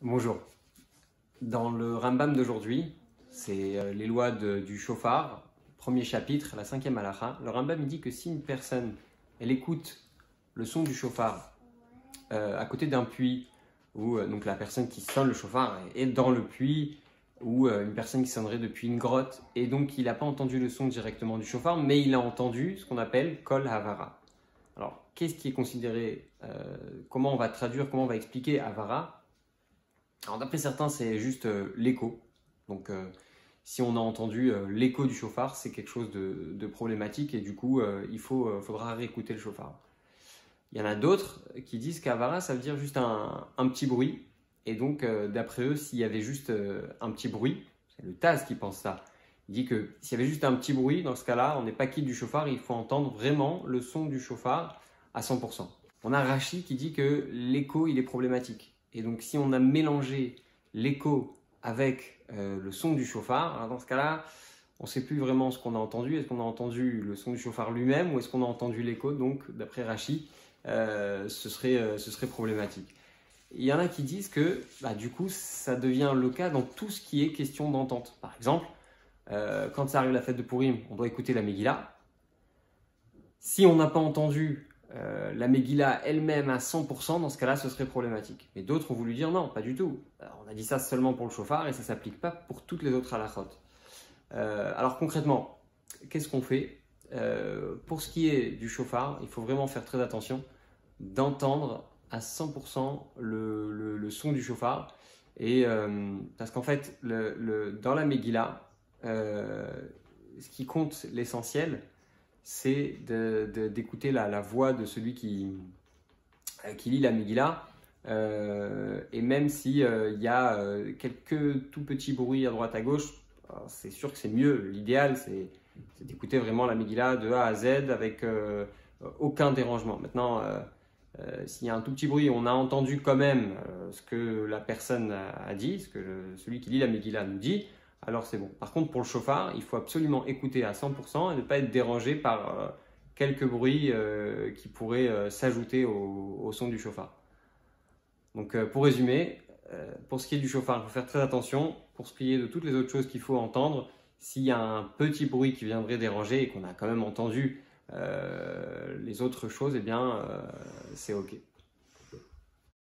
Bonjour. Dans le Rambam d'aujourd'hui, c'est les lois du shofar, premier chapitre, la 5e halakha. Le Rambam dit que si une personne elle écoute le son du shofar à côté d'un puits, ou donc la personne qui sonne le shofar est dans le puits, ou une personne qui sonnerait depuis une grotte, et donc il n'a pas entendu le son directement du shofar, mais il a entendu ce qu'on appelle kol havara. Alors, qu'est-ce qui est considéré, comment on va traduire, comment on va expliquer havara? Alors d'après certains, c'est juste l'écho. Donc si on a entendu l'écho du shofar, c'est quelque chose de problématique et du coup, faudra réécouter le shofar. Il y en a d'autres qui disent qu'avara, ça veut dire juste un petit bruit. Et donc, d'après eux, s'il y avait juste un petit bruit, c'est le Taz qui pense ça. Il dit que s'il y avait juste un petit bruit, dans ce cas-là, on n'est pas quitte du shofar, il faut entendre vraiment le son du shofar à 100%. On a Rashi qui dit que l'écho, il est problématique. Et donc, si on a mélangé l'écho avec le son du shofar, alors dans ce cas-là, on ne sait plus vraiment ce qu'on a entendu. Est-ce qu'on a entendu le son du shofar lui-même ou est-ce qu'on a entendu l'écho? Donc, d'après Rashi, ce serait problématique. Il y en a qui disent que du coup, ça devient le cas dans tout ce qui est question d'entente. Par exemple, quand ça arrive la fête de Purim, on doit écouter la Megillah. Si on n'a pas entendu la Megillah elle-même à 100%, dans ce cas-là, ce serait problématique. Mais d'autres ont voulu dire non, pas du tout. Alors, on a dit ça seulement pour le shofar et ça ne s'applique pas pour toutes les autres halachot. Alors concrètement, qu'est-ce qu'on fait? Pour ce qui est du shofar, il faut vraiment faire très attention d'entendre à 100% le son du shofar. Et, parce qu'en fait, dans la Megillah, ce qui compte l'essentiel, c'est d'écouter la voix de celui qui lit la Megillah. Et même s'il y a quelques tout petits bruits à droite à gauche, c'est sûr que c'est mieux. L'idéal, c'est d'écouter vraiment la Megillah de A à Z avec aucun dérangement. Maintenant, s'il y a un tout petit bruit, on a entendu quand même ce que la personne a dit, ce que celui qui lit la Megillah nous dit, alors c'est bon. Par contre, pour le shofar, il faut absolument écouter à 100% et ne pas être dérangé par quelques bruits qui pourraient s'ajouter au son du shofar. Donc pour résumer, pour ce qui est du shofar, il faut faire très attention. Pour ce qui est de toutes les autres choses qu'il faut entendre, s'il y a un petit bruit qui viendrait déranger et qu'on a quand même entendu les autres choses, eh bien c'est ok.